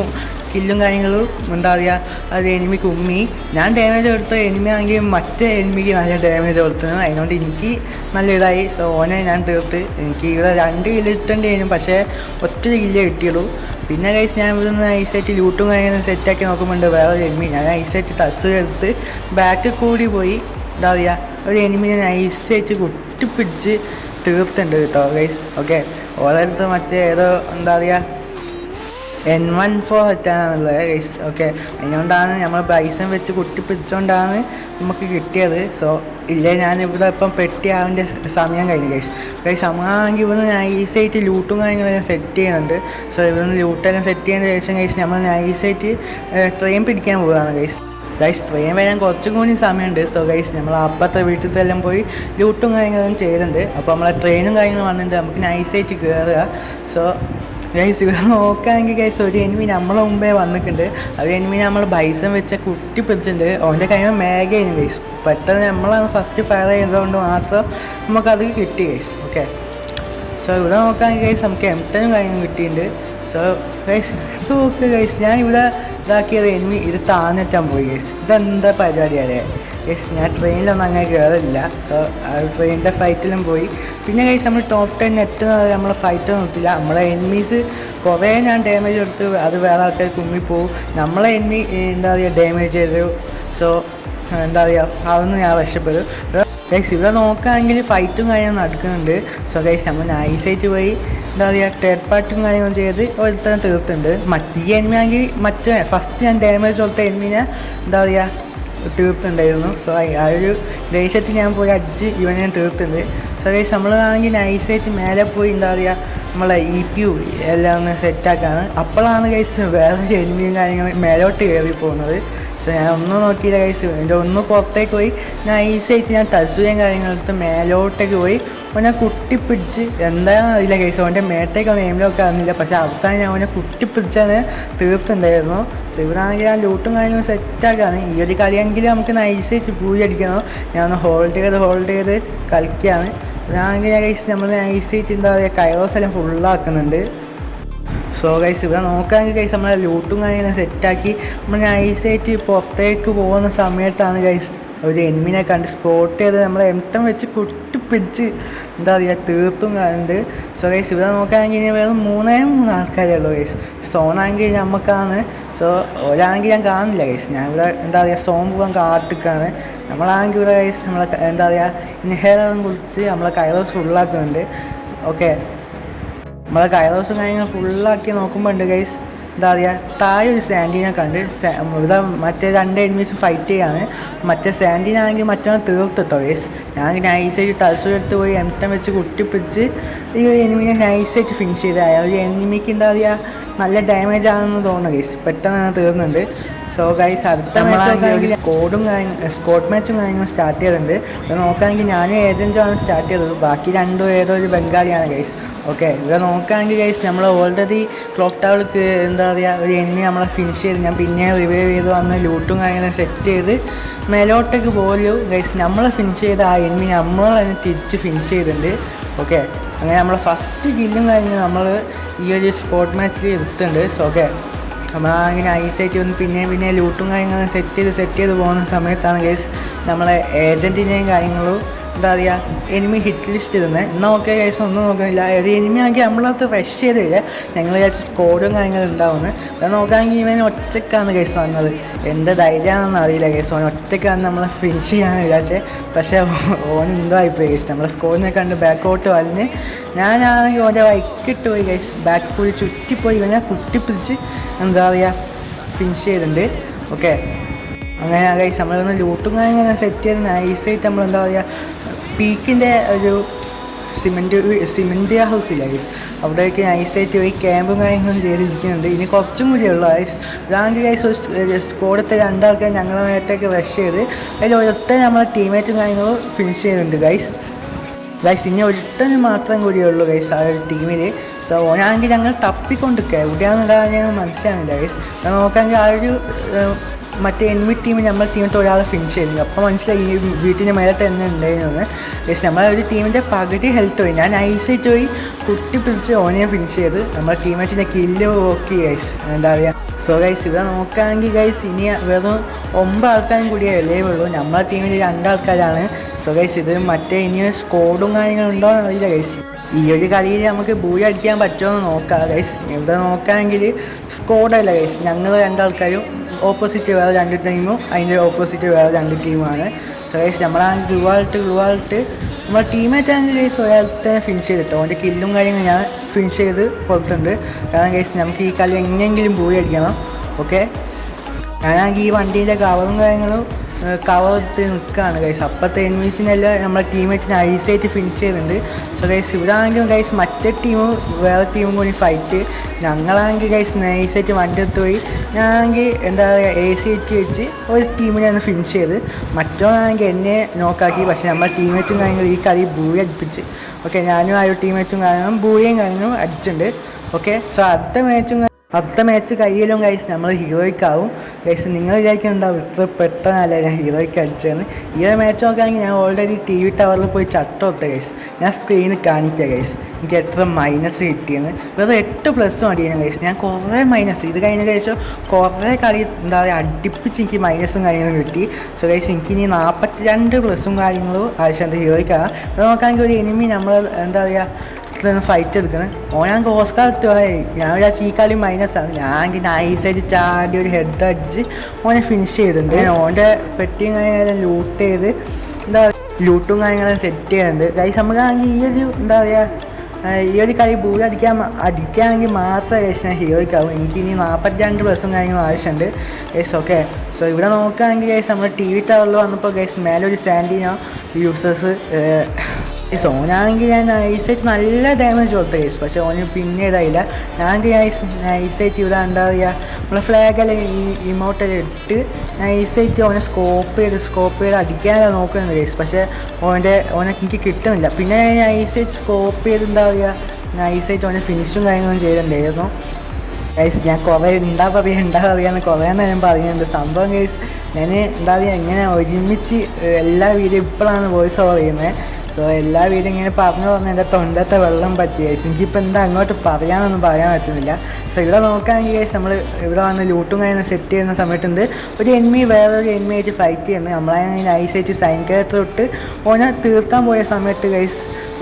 കില്ലും കാര്യങ്ങളും എന്താ പറയുക അത് എനിമി കുമ്മി. ഞാൻ ഡാമേജ് കൊടുത്ത എനിമി ആണെങ്കിൽ മറ്റേ എനിമിക്ക് നല്ല ഡാമേജ് കൊടുത്തത്. അതിനോണ്ട് എനിക്ക് നല്ല ഇതായി. സോ ഓനെ ഞാൻ തീർത്ത്. എനിക്ക് ഇവിടെ 2 കില്ല് കിട്ടേണ്ടിയിരുന്നു, പക്ഷേ ഒറ്റ കില്ലേ കിട്ടിയുള്ളൂ. പിന്നെ ഗൈസ് ഞാൻ ഇവിടുന്ന് ഐസായിട്ട് ലൂട്ടും കാര്യങ്ങളും സെറ്റാക്കി നോക്കുമ്പോണ്ട് വേറെ എനിമി. ഞാൻ ഐസായിട്ട് ടസ് എടുത്ത് ബാക്കിൽ കൂടി പോയി എന്താ പറയുക ഒരു എനിമിനെ ഐസായിട്ട് കുട്ടിപ്പിടിച്ച് തീർത്തുണ്ട് കേട്ടോ ഗൈസ്. ഓക്കെ, ഓരോരുത്തർ മറ്റേ ഏതോ എന്താ പറയുക N14 വെച്ചാണുള്ളത് ഗൈസ്. ഓക്കെ, അതിനോണ്ടാണ് നമ്മൾ ബൈസൺ വെച്ച് കുട്ടിപ്പിടിച്ചുകൊണ്ടാണ് നമുക്ക് കിട്ടിയത്. സോ ഇല്ലേ ഞാനിവിടെ ഇപ്പം പെട്ടിയാവിൻ്റെ സമയം കഴിഞ്ഞു ഗൈസ്. സമയമാണെങ്കിൽ ഇവിടുന്ന് നൈസായിട്ട് ലൂട്ടും കാര്യങ്ങളും സെറ്റ് ചെയ്യുന്നുണ്ട്. സോ ഇവിടുന്ന് ലൂട്ടെല്ലാം സെറ്റ് ചെയ്യുന്നതിന് ശേഷം ഗൈസ് നമ്മൾ നൈസായിട്ട് ട്രെയിൻ പിടിക്കാൻ പോവുകയാണ് ഗൈസ്. ട്രെയിൻ വരാൻ കുറച്ചും കൂടി സമയമുണ്ട്. സോ ഗൈസ് നമ്മൾ അപ്പുറത്തെ വീട്ടിലത്തെല്ലാം പോയി ലൂട്ടും കാര്യങ്ങളും ചെയ്യുന്നുണ്ട്. അപ്പോൾ നമ്മളെ ട്രെയിനും കാര്യങ്ങളും വന്നിട്ട് നമുക്ക് നൈസായിട്ട് കയറുക. സോ ഗൈസ് ഇവിടെ നോക്കുകയാണെങ്കിൽ ഗൈസ് ഒരു എനിമി നമ്മളെ മുമ്പേ വന്നിട്ടുണ്ട്. അത് എനിമി നമ്മൾ ബൈസൺ വെച്ച കുട്ടി പിടിച്ചിട്ടുണ്ട്. അവൻ്റെ കൈമ മേഘയാണ് ഗൈസ്. പെട്ടെന്ന് നമ്മളാണ് ഫസ്റ്റ് ഫയർ ചെയ്തതുകൊണ്ട് മാത്രം നമുക്കത് കിട്ടി ഗൈസ്. ഓക്കെ, സോ ഇവിടെ നോക്കുകയാണെങ്കിൽ ഗൈസ് നമുക്ക് M10 കാര്യങ്ങളും കിട്ടിയിട്ടുണ്ട്. സോ ഗൈസ് ഇത് നോക്കുക ഗൈസ്, ഞാനിവിടെ ഇതാക്കിയത് എനിമി ഇത് താഴ്ന്നെറ്റാൻ പോയി ഗൈസ്. ഇതെന്താ പരിപാടിയല്ലേ ഗൈസ്. ഞാൻ ട്രെയിനിലൊന്നും അങ്ങനെ കയറില്ല. സോ ആ ട്രെയിനിൻ്റെ ഫൈറ്റിലും പോയി. പിന്നെ ഗൈസ് നമ്മൾ ടോപ്പ് 10 എത്തുന്നത് നമ്മളെ ഫൈറ്റ് നിർത്തില്ല. നമ്മളെ എനിമീസ് കുറേ ഞാൻ ഡാമേജ് എടുത്ത് അത് വേറെ ആൾക്കാർ കുമ്മിപ്പോവും. നമ്മളെ എനിമി എന്താ പറയുക ഡാമേജ് ചെയ്തു. സോ എന്താ പറയുക അതൊന്നും ഞാൻ രക്ഷപ്പെടും ഗൈസ്. ഇവിടെ നോക്കുകയാണെങ്കിൽ ഫൈറ്റും കാര്യങ്ങളും നടക്കുന്നുണ്ട്. സോ ഗൈസ് നമ്മൾ നൈസായിട്ട് പോയി എന്താ പറയുക തേർഡ് പാർട്ടും കാര്യങ്ങളും ചെയ്ത് ഒരുത്തരം തീർത്തുണ്ട്. മറ്റേ എനിമി ആണെങ്കിൽ മറ്റേ ഫസ്റ്റ് ഞാൻ ഡാമേജ് കൊടുത്ത എനിമിനെ എന്താ പറയുക തീർത്തുണ്ടായിരുന്നു. സോ ആ ഒരു ദേഷ്യത്തിൽ ഞാൻ പോയി അടിച്ച് ഇവനെ ഞാൻ തീർത്തുണ്ട്. സോ ഗൈസ് നമ്മളാണെങ്കിൽ നൈസായിട്ട് മേലെ പോയി എന്താ പറയുക നമ്മളെ EPU എല്ലാം ഒന്ന് സെറ്റാക്കാണ്. അപ്പോഴാണ് ഗൈസ് വേറെ എനിമിയും കാര്യങ്ങളും മേലോട്ട് കയറി പോകുന്നത്. സോ ഞാൻ ഒന്നും നോക്കിയില്ല ഗൈസ്. എൻ്റെ ഒന്ന് പുറത്തേക്ക് പോയി നൈസായിട്ട് ഞാൻ ടച്ചുകയും കാര്യങ്ങളെടുത്ത് മേലോട്ടേക്ക് പോയി അവനെ കുട്ടിപ്പിടിച്ച് എന്താണെന്ന് അറിയില്ല ഗൈസ്. അവൻ്റെ മേട്ടേക്കൊന്നും എയിമിലൊക്കെ അറിഞ്ഞില്ല. പക്ഷേ അവസാനം ഞാൻ അവനെ കുട്ടിപ്പിടിച്ചാണ് തീർത്തുണ്ടായിരുന്നു. സോ ഇവരാണെങ്കിൽ ഞാൻ ലൂട്ടും കാര്യങ്ങളും സെറ്റാക്കാണ്. ഈ ഒരു കളിയെങ്കിലും നമുക്ക് നൈസായിട്ട് പൂജ അടിക്കണം. ഞാൻ ഒന്ന് ഹോൾഡ് ചെയ്ത് കളിക്കുകയാണ്. ഞാനാണെങ്കിൽ ഞാൻ ഗൈസ് നമ്മൾ നൈസായിട്ട് എന്താ പറയുക കൈറോസ് എല്ലാം ഫുള്ളാക്കുന്നുണ്ട്. സോ ഗൈസ് ഇവിടെ നോക്കുകയാണെങ്കിൽ ഗൈസ് നമ്മളെ ലൂട്ടും കാര്യങ്ങളും സെറ്റാക്കി നമ്മൾ നൈസായിട്ട് പുറത്തേക്ക് പോകുന്ന സമയത്താണ് ഗൈസ് ഒരു എനിമിനെ കണ്ട് സ്പോട്ട് ചെയ്ത് നമ്മളെ എംട്ടം വെച്ച് കുട്ടിപ്പിടിച്ച് എന്താ പറയുക തീർത്തും കാണുന്നുണ്ട്. സോ ഗൈസ് ഇവിടെ നോക്കുകയാണെങ്കിൽ ഇനി വേറെ 3 ആൾക്കാരേ ഉള്ളൂ ഗൈസ്. സോണാണെങ്കിൽ നമുക്കാണ്. സോ ഒരാണെങ്കിൽ ഞാൻ കാണുന്നില്ല ഗൈസ്. ഞാൻ ഇവിടെ എന്താ പറയുക സോൺ പോകാൻ കാട്ടിക്കാണ്. നമ്മളാണെങ്കിൽ ഇവിടെ ഗൈസ് നമ്മളെ എന്താ പറയുക ഇൻഹേലറും കുറിച്ച് നമ്മളെ കൈറോസ് ഫുള്ളാക്കുന്നുണ്ട്. ഓക്കെ, നമ്മളെ കൈറോസും കാര്യങ്ങൾ ഫുള്ളാക്കി നോക്കുമ്പോൾ ഉണ്ട് ഗൈസ് എന്താ പറയുക താഴെ ഒരു സാൻഡീനെ കണ്ട് ഇവിടെ മറ്റേ 2 എനിമീസ് ഫൈറ്റ് ചെയ്യാണ്. മറ്റേ സാൻഡീനാണെങ്കിൽ മറ്റവനെ തീർത്തിട്ടോ ഗൈസ്. ഞാൻ നൈസായിട്ട് ടൽസോ എടുത്ത് പോയി എംട്ടം വെച്ച് കുട്ടിപ്പിടിച്ച് ഈ ഒരു എനിമിനെ നൈസായിട്ട് ഫിനിഷ് ചെയ്ത് ഒരു എനിമിക്ക് എന്താ പറയുക നല്ല ഡാമേജ് ആണെന്ന് തോന്നുന്നു ഗൈസ്. പെട്ടെന്ന് തന്നെ തീർന്നുണ്ട്. സോ ഗൈസ് അടുത്ത മാച്ച് സ്കോട്ട് മാച്ചും കാര്യങ്ങളും സ്റ്റാർട്ട് ചെയ്തിട്ടുണ്ട്. ഇത് നോക്കുകയാണെങ്കിൽ ഞാനും ഏജൻറ്റുമാണ് സ്റ്റാർട്ട് ചെയ്തത്. ബാക്കി 2 ഏതോ ഒരു ബംഗാളിയാണ് ഗൈസ്. ഓക്കെ, ഇവിടെ നോക്കുകയാണെങ്കിൽ ഗൈസ് നമ്മൾ ഓൾറെഡി ക്ലോക്ക് ടവർക്ക് എന്താ പറയുക ഒരു എനിമി നമ്മളെ ഫിനിഷ് ചെയ്ത് ഞാൻ പിന്നെ റിവൈവ് ചെയ്ത് വന്ന് ലൂട്ടും കാര്യങ്ങളും സെറ്റ് ചെയ്ത് മേലോട്ടേക്ക് പോലും ഗൈസ് നമ്മളെ ഫിനിഷ് ചെയ്ത് ആ എനിമി നമ്മൾ തന്നെ തിരിച്ച് ഫിനിഷ് ചെയ്തിട്ടുണ്ട്. ഓക്കെ, അങ്ങനെ നമ്മളെ ഫസ്റ്റ് കില്ലും കഴിഞ്ഞ് നമ്മൾ ഈ ഒരു സ്പോട്ട് മാച്ചിൽ എടുത്തിട്ടുണ്ട്. സോ ഓക്കെ, നമ്മളങ്ങനെ ഐസായിട്ട് വന്ന് പിന്നെ ലൂട്ടും കാര്യങ്ങളും സെറ്റ് ചെയ്ത് പോകുന്ന സമയത്താണ് ഗൈസ് നമ്മളെ ഏജൻറ്റിൻ്റെയും കാര്യങ്ങളും എന്താ പറയുക എനിമി ഹിറ്റ് ലിസ്റ്റ് ഇടുന്നത്. എന്നാൽ ഓക്കെ ഗൈസ് ഒന്നും നോക്കുന്നില്ല. ഒരു എനിമി ആക്കി നമ്മളത് റഷ് ചെയ്തില്ല. ഞങ്ങൾ വിചാരിച്ച സ്കോഡും കാര്യങ്ങളും ഉണ്ടാവുന്നത്. അത് നോക്കുകയാണെങ്കിൽ ഇവൻ ഒറ്റക്കാണ് ഗൈസ് വന്നത്. എന്ത് ധൈര്യമാണെന്ന് അറിയില്ല ഗൈസ്. ഓൻ ഒറ്റക്കാണ് നമ്മളെ ഫിനിഷ് ചെയ്യാമെന്ന് വിചാരിച്ചത്. പക്ഷേ ഓൻ എന്തോ ആയിപ്പോയി ഗൈസ്. നമ്മളെ സ്കോഡിനെ കണ്ട് ബാക്കോട്ട് വലിഞ്ഞ് ഞാനാണെങ്കിൽ ഓൻ്റെ വൈക്കിട്ട് പോയി ഗൈസ്. ബാക്ക് പോയി ചുറ്റിപ്പോയി ഇവനെ കുട്ടിപ്പിടിച്ച് എന്താ പറയുക ഫിനിഷ് ചെയ്തിട്ടുണ്ട്. ഓക്കെ, അങ്ങനെ ഗൈസ് നമ്മളൊന്ന് ലൂട്ടും കാര്യങ്ങളും സെറ്റ് ചെയ്ത് നൈസായിട്ട് നമ്മൾ എന്താ പറയുക പീക്കിൻ്റെ ഒരു സിമെൻറ്റ് ഹൗസില്ല ഗൈസ്. അവിടേക്ക് നൈസായിട്ട് പോയി ക്യാമ്പും കാര്യങ്ങളും ചെയ്തിരിക്കുന്നുണ്ട്. ഇനി കുറച്ചും കൂടിയേ ഉള്ളൂ ഗൈസ്. ഇതാണെങ്കിൽ ഗൈസ് സ്കോഡത്തെ 2 ആൾക്കാർ ഞങ്ങളെ മേത്തേക്ക് റഷ് ചെയ്ത് അതിൽ ഒരൊറ്റ നമ്മളെ ടീമേറ്റും കാര്യങ്ങളും ഫിനിഷ് ചെയ്യുന്നുണ്ട് ഗൈസ്. ഇനി ഒരിട്ടന് മാത്രം കൂടിയേ ഉള്ളൂ ഗൈസ് ആ ഒരു ടീമിൽ. സോ ഓനാണെങ്കിൽ ഞങ്ങൾ തപ്പിക്കൊണ്ടിരിക്കുക എവിടെയാണെന്നുള്ളത് ഞാൻ മനസ്സിലാകുന്നില്ല ഗൈസ്. നോക്കുകയാണെങ്കിൽ ആ ഒരു മറ്റേ എനിമി ടീം നമ്മുടെ ടീമിൻ്റെ ഒരാളെ ഫിനിഷ് ചെയ്തു. അപ്പോൾ മനസ്സിലായി ഈ വീട്ടിൻ്റെ മേലെ തന്നെ ഉണ്ടായിരുന്നു. ഗൈസ് നമ്മളെ ഒരു ടീമിൻ്റെ പകുതി ഹെൽത്ത് പോയി. ഞാൻ ഐസായിട്ട് പോയി കുട്ടിപ്പിടിച്ച് ഓനെ ഫിനിഷ് ചെയ്ത് നമ്മുടെ ടീമേറ്റിൻ്റെ കില്ല് നോക്കി ഗൈസ് എന്താ പറയുക. സോ ഗൈസ് ഇവിടെ നോക്കുകയാണെങ്കിൽ ഗൈസ് ഇനി വെറും 9 ആൾക്കാരും കൂടിയേ അല്ലേ ഉള്ളൂ. നമ്മളെ ടീമിൽ 2 ആൾക്കാരാണ്. സോ ഗൈസ് ഇത് മറ്റേ ഇനി സ്കോഡും കാര്യങ്ങളും ഉണ്ടോ എന്നറിയില്ല ഗൈസ്. ഈ ഒരു കളിയിൽ നമുക്ക് ബൂയി അടിക്കാൻ പറ്റുമോ എന്ന് നോക്കാം ഗൈസ്. ഇവിടെ നോക്കുകയാണെങ്കിൽ സ്കോഡല്ല ഗൈസ്. ഞങ്ങൾ 2 ആൾക്കാരും ഓപ്പോസിറ്റ് വേറെ 2 ടീമും അതിൻ്റെ ഓപ്പോസിറ്റ് വേറെ 2 ടീമാണ്. സോ ഗൈസ് നമ്മളാണെങ്കിൽ ഗ്ലുവാൾട്ട് നമ്മുടെ ടീമേറ്റ് ആണെങ്കിൽ ഗൈസ് ഒരാളത്തെ ഫിനിഷ് ചെയ്തിട്ടോ. അവൻ്റെ കില്ലും കാര്യങ്ങളും ഞാൻ ഫിനിഷ് ചെയ്ത് കൊടുത്തിട്ടുണ്ട്. കാരണം ഗൈസ് നമുക്ക് ഈ കളി എങ്ങനെയെങ്കിലും ബൂയി അടിക്കണം. ഓക്കെ, ഞാനാണെങ്കിൽ ഈ വണ്ടീൻ്റെ കവറും കാര്യങ്ങളും കവർ എടുത്ത് നിൽക്കുകയാണ് ഗൈസ്. അപ്പോഴത്തെ എനിമീസിനെല്ലാം നമ്മളെ ടീമേറ്റിനെ ഐസായിട്ട് ഫിനിഷ് ചെയ്തിട്ടുണ്ട്. സോ ഗൈസ് ഇവിടെ ആണെങ്കിലും ഗൈസ് മറ്റേ ടീമും വേറെ ടീമും കൂടി ഫൈറ്റ്. ഞങ്ങളാണെങ്കിൽ ഗൈസ് നൈസായിട്ട് വണ്ടി എടുത്ത് പോയി ഞാനാണെങ്കിൽ എന്താ പറയുക AC വെച്ച് ഒരു ടീമിനെയാണ് ഫിനിഷ് ചെയ്ത്. മറ്റോനാണെങ്കിൽ എന്നെ നോക്കാക്കി. പക്ഷേ നമ്മുടെ ടീമേറ്റും കാര്യങ്ങളും ഈ കളി ബൂയി അടിപ്പിച്ച്. ഓക്കെ, ഞാനും ആ ഒരു ടീമേറ്റും കാര്യങ്ങളും ബൂയും കാര്യങ്ങളും അടിച്ചിട്ടുണ്ട്. ഓക്കെ, സോ അടുത്ത മാച്ച് കയ്യിലും ഗൈസ് നമ്മൾ ഹീറോയ്ക്കാവും ഗൈസ്. നിങ്ങൾ വിചാരിക്കുന്നുണ്ടാവും ഇത്ര പെട്ടെന്നല്ലേ ഞാൻ ഹീറോയ്ക്ക് അടിച്ചതെന്ന്. ഈ ഒരു മാച്ച് നോക്കുകയാണെങ്കിൽ ഞാൻ ഓൾറെഡി TV ടവറിൽ പോയി ചട്ടോട്ടെ ഗൈസ്. ഞാൻ സ്ക്രീനിൽ കാണിക്കുക ഗൈസ് എനിക്ക് എത്ര മൈനസ് കിട്ടിയെന്ന്. വെറുതെ 8+ അടിയാണ് ഗൈസ്. ഞാൻ കുറേ മൈനസ് ഇത് കഴിഞ്ഞ ശേഷം കുറേ കളി എന്താ പറയുക അടുപ്പിച്ച് എനിക്ക് മൈനസും കാര്യങ്ങളും കിട്ടി. സോ ഗൈസ് എനിക്ക് ഇനി 42+ കാര്യങ്ങളും ആവശ്യമുണ്ട് ഹീറോയ്ക്കാണ്. ഇവിടെ നോക്കുകയാണെങ്കിൽ ഒരു എനിമി നമ്മൾ എന്താ പറയുക ഫൈറ്റ് എടുക്കുന്നത്. ഓനാണെങ്കിൽ ഓസ്കാർ എത്തുമായി. ഞാൻ വിചാരിച്ചു ഈ കളി മൈനസാണ്. ഞാനെങ്കിൽ നൈസായിട്ട് ചാടി ഒരു ഹെഡ് അടിച്ച് ഓനെ ഫിനിഷ് ചെയ്തിട്ടുണ്ട്. ഓൻ്റെ പെട്ടിയും കാര്യങ്ങളും ലൂട്ട് ചെയ്ത് എന്താ ലൂട്ടും കാര്യങ്ങളും സെറ്റ് ചെയ്യുന്നുണ്ട് ഗൈസ്. നമുക്കാണെങ്കിൽ ഈ ഒരു എന്താ പറയുക ഈ ഒരു കളി ബൂയി അടിക്കുകയാണെങ്കിൽ മാത്രമേ ഗൈസ് ഞാൻ ഹീറോയ്ക്കാവും. എനിക്കിനി 42+ കാര്യങ്ങളും ആവശ്യമുണ്ട് ഗൈസ്. ഓക്കെ, സോ ഇവിടെ നോക്കുകയാണെങ്കിൽ ഗൈസ് നമ്മൾ TV ടവറിൽ വന്നപ്പോൾ ഗൈസ് മേലെ ഒരു സാൻഡിനോ യൂസേഴ്സ് ഓനാണെങ്കിൽ ഞാൻ നൈസായിട്ട് നല്ല ഡാമേജ് കൊടുത്ത കേസ്. പക്ഷേ ഓന് പിന്നെ ഇതായില്ല. ഞാനെങ്കിൽ നൈസായിട്ട് ഇവിടെ എന്താ പറയുക നമ്മളെ ഫ്ലാഗെല്ലാം ഈ ഇമോട്ടെല്ലാം ഇട്ട് നൈസായിട്ട് ഓനെ സ്കോപ്പ് ചെയ്ത് അടിക്കാനാണ് നോക്കുന്നത് കേസ്. പക്ഷേ ഓനെ എനിക്ക് കിട്ടുന്നില്ല. പിന്നെ ഞാൻ നൈസായിട്ട് സ്കോപ്പ് ചെയ്ത് എന്താ പറയുക നൈസായിട്ട് ഓനെ ഫിനിഷും കാര്യങ്ങളും ചെയ്തിട്ടുണ്ടായിരുന്നു ഗൈസ്. ഞാൻ കുറേ ഉണ്ടാവുക കുറേ നേരം പറയുന്നുണ്ട് സംഭവം ഗൈസ്. ഞാൻ എന്താ പറയുക ഇങ്ങനെ ഒരുമിച്ച് എല്ലാ വീഡിയോ ഇപ്പോഴാണ് വോയിസ് ഓവർ ചെയ്യുന്നത്. സോ എല്ലാ വീടും ഇങ്ങനെ പറഞ്ഞു എൻ്റെ തൊണ്ടത്തെ വെള്ളം പറ്റി. എനിക്കിപ്പോൾ എന്താ അങ്ങോട്ട് പറയാനൊന്നും പറയാൻ പറ്റുന്നില്ല. സോ ഇവിടെ നോക്കുകയാണെങ്കിൽ ഗൈസ് നമ്മൾ ഇവിടെ വന്ന് ലൂട്ടും കാര്യങ്ങൾ സെറ്റ് ചെയ്യുന്ന സമയത്തുണ്ട് ഒരു എനിമി വേറൊരു എനിമി ആയിട്ട് ഫൈറ്റ് ചെയ്യുന്നത്. നമ്മളങ്ങനെ നൈസായിട്ട് സൈൻ ക്യാരക്ടർ ഇട്ട് ഓനെ തീർക്കാൻ പോയ സമയത്ത് ഗൈസ്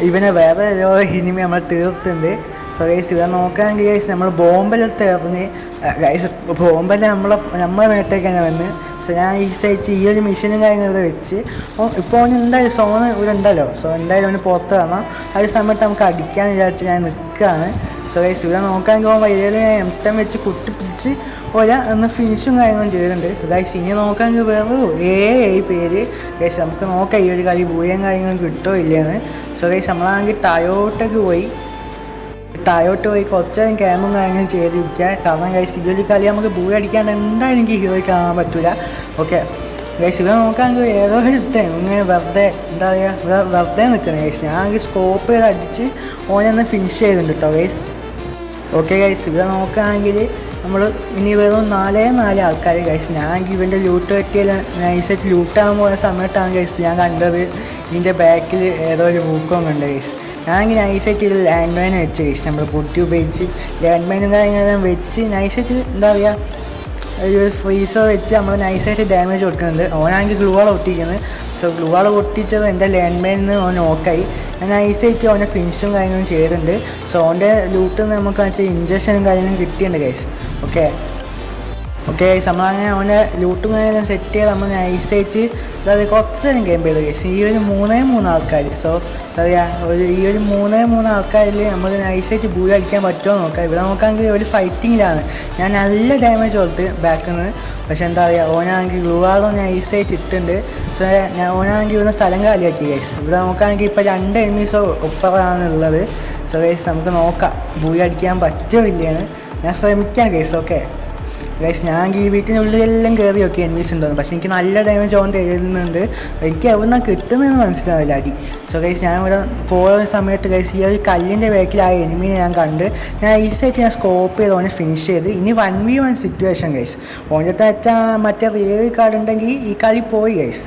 ഇവനെ വേറെ ഓരോ എനിമി നമ്മൾ തീർത്തുണ്ട്. സോ ഗൈസ് ഇവിടെ നോക്കുകയാണെങ്കിൽ ഗൈസ് നമ്മൾ ബോംബെടുത്ത് എറിഞ്ഞ് ഗൈസ് ബോംബെല്ലാം നമ്മളെ മേട്ടേക്കാണ് വന്ന്. സോ ഞാൻ ഈ സൈറ്റ് ഈ ഒരു മിഷനും കാര്യങ്ങളൊക്കെ വെച്ച് ഇപ്പോൾ അവന് എന്തായാലും സോണ് ഇവിടെ ഉണ്ടല്ലോ. സോ എന്തായാലും അവന് പുറത്ത് കാണാം. ആ ഒരു സമയത്ത് നമുക്ക് അടിക്കാമെന്ന് വിചാരിച്ച് ഞാൻ നിൽക്കുകയാണ്. സോ ഗൈസ് ഇവിടെ നോക്കുകയാണെങ്കിൽ അവൻ വൈകിട്ട് ഞാൻ എംടം വെച്ച് കുട്ടിപ്പിടിച്ച് ഒന്ന് ഫിനിഷും കാര്യങ്ങളും ചെയ്തിട്ടുണ്ട്. ഗൈസ് ഇനി നോക്കുകയാണെങ്കിൽ വേറെ 7 പേര് ഗൈസ് നമുക്ക് നോക്കാം ഈ ഒരു കളി ബൂയം കാര്യങ്ങളും കിട്ടുമോ ഇല്ലയെന്ന്. സോ ഗൈസ് നമ്മളാണെങ്കിൽ ടയോട്ടൊക്കെ പോയി കുറച്ച് നേരം ക്യാമും കാര്യങ്ങളും ചെയ്തിരിക്കുക. കാരണം ഗൈസ് ഈ ഒരു കളി നമുക്ക് ബൂയ അടിക്കാണ്ട് എന്തായാലും എനിക്ക് ഹീറോയ്ക്ക് കാണാൻ പറ്റില്ല. ഓക്കെ ഗൈസ് ഇവിടെ നോക്കുകയാണെങ്കിൽ ഏതോ എടുത്തേ ഇങ്ങനെ വെറുതെ എന്താ പറയുക വെറുതെ നിൽക്കുന്നത് ഗൈസ്. ഞാൻ സ്കോപ്പ് ചെയ്ത് അടിച്ച് ഓനൊന്ന് ഫിനിഷ് ചെയ്തിട്ടുണ്ട് കേട്ടോ ഗൈസ്. ഓക്കെ ഗൈസ് ഇവിടെ നോക്കുകയാണെങ്കിൽ നമ്മൾ ഇനി വെറും 4 ആൾക്കാർ ഗൈസ്. ഞാൻ ഇവൻ്റെ ലൂട്ട് പറ്റിയ നൈസായിട്ട് ലൂട്ടാകാൻ പോകുന്ന സമയത്താണ് ഗൈസ് ഞാൻ കണ്ടത് ഇതിൻ്റെ ബാക്കിൽ ഏതോ ഒരു മൂക്കം കണ്ട് ഗൈസ്. ഞാൻ ഇങ്ങനെ നൈസായിട്ട് ഇത് ലാൻഡ് മൈൻ വെച്ച് ഗൈസ് നമ്മൾ പൊട്ടി ഉപയോഗിച്ച് ലാൻഡ് മൈനും കാര്യങ്ങളെല്ലാം വെച്ച് നൈസായിട്ട് എന്താ പറയുക ഒരു ഫ്രീസർ വെച്ച് നമ്മൾ നൈസായിട്ട് ഡാമേജ് കൊടുക്കുന്നുണ്ട്. ഓനാണെങ്കിൽ ഗ്ലൂവാൾ ഒട്ടിക്കുന്നത്. സോ ഗ്ലൂവാൾ പൊട്ടിച്ചത് എൻ്റെ ലാൻഡ് മൈനിൽ നിന്ന് ഓൻ നോക്കായി. ഞാൻ നൈസായിട്ട് അവൻ്റെ ഫിനിഷും കാര്യങ്ങളും ചെയ്തിട്ടുണ്ട്. സോ അവൻ്റെ ലൂട്ടിൽ നിന്ന് നമുക്ക് വെച്ചാൽ ഇഞ്ചക്ഷനും കാര്യങ്ങളും കിട്ടിയിട്ടുണ്ട് ഗൈസ്. ഓക്കെ ഗൈസ് നമ്മളങ്ങനെ അവൻ്റെ ലൂട്ടും കാര്യങ്ങളും സെറ്റ് ചെയ്ത് നമ്മൾ നൈസായിട്ട് അതായത് കുറച്ച് നേരം ഗെയിം ചെയ്ത് ഗൈസ്. ഈ ഒരു 3 ആൾക്കാർ. സോ എന്താ പറയുക ഈ ഒരു 3 ആൾക്കാരിൽ നമ്മൾ നൈസായിട്ട് ബൂയ അടിക്കാൻ പറ്റുമോ നോക്കാം. ഇവിടെ നോക്കുകയാണെങ്കിൽ ഒരു ഫൈറ്റിങ്ങിലാണ് ഞാൻ നല്ല ഡാമേജ് കൊടുത്ത് ബാക്കിൽ നിന്ന്. പക്ഷെ എന്താ പറയുക ഓനാണെങ്കിൽ ഗ്ലൂ വാളും നൈസായിട്ട് ഇട്ടുണ്ട്. സോ ഓനാണെങ്കിൽ ഇവിടെ സ്ഥലം കാലിയാക്കി ഗൈസ്. ഇവിടെ നോക്കുകയാണെങ്കിൽ ഇപ്പോൾ 2 എനിമീസ് ഒപ്പറാണുള്ളത്. സോ ഗൈസ് നമുക്ക് നോക്കാം ബൂയ അടിക്കാൻ പറ്റുമോ ഇല്ലയാണ് ഞാൻ ശ്രമിക്കാം ഗൈസ്. ഓക്കെ ഗൈസ് ഞാൻ ഈ വീട്ടിനുള്ളിലെല്ലാം കയറി നോക്കി എനിമീസ് ഉണ്ടെന്ന്. പക്ഷേ എനിക്ക് നല്ല ഡാമേജ് ഓൺ എഴുതുന്നുണ്ട്. എനിക്ക് എവിടെ കിട്ടുന്നതെന്ന് മനസ്സിലാവില്ല അടി. സോ ഗൈസ് ഞാൻ ഇവിടെ പോകുന്ന സമയത്ത് ഗൈസ് ഈ ഒരു കല്ലിൻ്റെ ബാക്കിൽ ആ എനിമീനെ ഞാൻ കണ്ട് ഞാൻ ഈസായിട്ട് ഞാൻ സ്കോപ്പ് ചെയ്ത് ഓനെ ഫിനിഷ് ചെയ്ത്. ഇനി 1v1 സിറ്റുവേഷൻ ഗൈസ്. ഓൻ്റെ മറ്റേ റിവൈവ് കാർഡ് ഉണ്ടെങ്കിൽ ഈ കളി പോയി ഗൈസ്.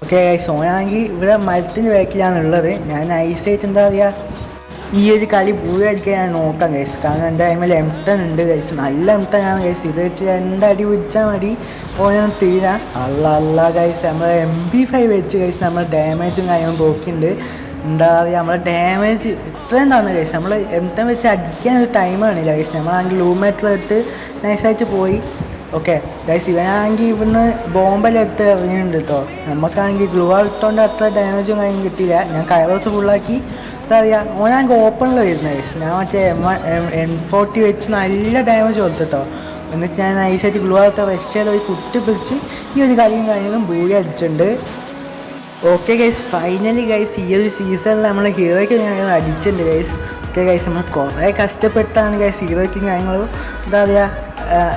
ഓക്കെ ഗൈസ് ഓനാണെങ്കിൽ ഇവിടെ മരത്തിൻ്റെ ബാക്കിലാണുള്ളത്. ഞാൻ ഐസായിട്ട് എന്താ പറയുക ഈ ഒരു കളി ബൂയ അടിക്കാൻ ഞാൻ നോക്കാം ഗൈസ്. കാരണം എൻ്റെ ടൈമിൽ M10 ഉണ്ട് ഗൈസ്. നല്ല M10 ആണ് ഗൈസ്. ഇത് വെച്ച് അടി പിടിച്ചാൽ മതി ഓനാണ് തീരാ. അല്ല ഗൈസ് നമ്മൾ MP5 വെച്ച് ഗൈസ് നമ്മൾ ഡാമേജും കാര്യങ്ങളും പോക്കുന്നുണ്ട്. എന്താ പറയുക നമ്മളെ ഡാമേജ് ഇത്രയും ഉണ്ടാകുന്ന ഗൈസ്. നമ്മൾ M10 വെച്ച് അടിക്കാൻ ഒരു ടൈമാണ് ഗൈസ്. നമ്മളാണെങ്കിൽ ലൂമേറ്റിലിട്ട് നൈസായിട്ട് പോയി. ഓക്കെ ഗൈസ് ഇവനാണെങ്കിൽ ഇവിടുന്ന് ബോംബെല്ലാം ഇറങ്ങിയിട്ടുണ്ട് കേട്ടോ. നമുക്കാണെങ്കിൽ ഗ്ലൂ ഇട്ടുകൊണ്ട് അത്ര ഡാമേജും കാര്യം കിട്ടിയില്ല. ഞാൻ കയറോസ് ഫുള്ളാക്കി എന്താ പറയുക ഓനാണെങ്കിൽ ഓപ്പണിൽ വരുന്നത് ഗൈസ്. ഞാൻ മറ്റേ M40 വെച്ച് നല്ല ഡാമേജ് കൊടുത്തിട്ടോ. എന്നിട്ട് ഞാൻ നൈസായിട്ട് ഗ്ലൂ ആകത്ത റഷ്യയിൽ ഒരു കുട്ടി പിടിച്ച് ഈ ഒരു കളിയും കാര്യങ്ങളും ബൂയി അടിച്ചിട്ടുണ്ട്. ഓക്കെ ഗൈസ് ഫൈനലി ഗൈസ് ഈ ഒരു സീസണിൽ നമ്മൾ ഹീറോയ്ക്ക് കാര്യങ്ങൾ അടിച്ചിട്ടുണ്ട് ഗൈസ്. ഓക്കെ ഗൈസ് നമ്മൾ കുറേ കഷ്ടപ്പെട്ടാണ് ഗൈസ് ഹീറോയ്ക്കും കാര്യങ്ങളും എന്താ പറയുക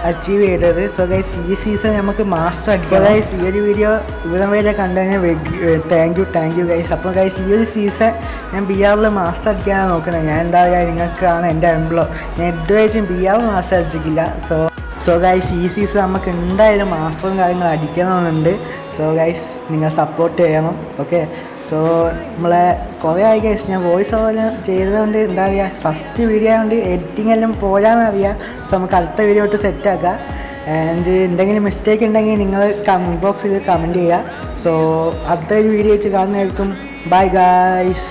അച്ചീവ് ചെയ്തത്. സോ ഗൈസ് ഈ സീസൺ നമുക്ക് മാസ്റ്റർ അടിക്കാം ഗൈസ്. ഈ ഒരു വീഡിയോ ഇവിടെ വരെ കണ്ടുകഴിഞ്ഞാൽ താങ്ക് യു ഗൈസ്. അപ്പോൾ ഗൈസ് ഈ ഒരു സീസൺ ഞാൻ BRൽ മാസ്റ്റർ അടിക്കാനാണ് നോക്കുന്നത്. ഞാൻ എന്താ പറയുക നിങ്ങൾക്കാണ് എൻ്റെ എംബ്ലോ. ഞാൻ ഇതുവരെയും BR മാസ്റ്റർ അടിച്ചിട്ടില്ല. സോ ഗൈസ് ഈ സീസൺ നമുക്ക് എന്തായാലും മാസ്റ്ററും കാര്യങ്ങളും അടിക്കണമെന്നുണ്ട്. സോ ഗൈസ് നിങ്ങൾ സപ്പോർട്ട് ചെയ്യണം. ഓക്കെ സോ നമ്മളെ കുറേ ആയി ഗൈസ് ഞാൻ വോയിസ് ഓവർ ചെയ്തതുകൊണ്ട് എന്താ പറയുക ഫസ്റ്റ് വീഡിയോ ആയതുകൊണ്ട് എഡിറ്റിംഗ് എല്ലാം പോരാന്നറിയാം. സോ നമുക്ക് അടുത്ത വീഡിയോ ഇട്ട് സെറ്റാക്കാം. ആൻഡ് എന്തെങ്കിലും മിസ്റ്റേക്ക് ഉണ്ടെങ്കിൽ നിങ്ങൾ കമൻറ്റ് ബോക്സിൽ കമൻറ്റ് ചെയ്യുക. സോ അടുത്തൊരു വീഡിയോ വെച്ച് കാണുന്നതായിരിക്കും. Bye guys.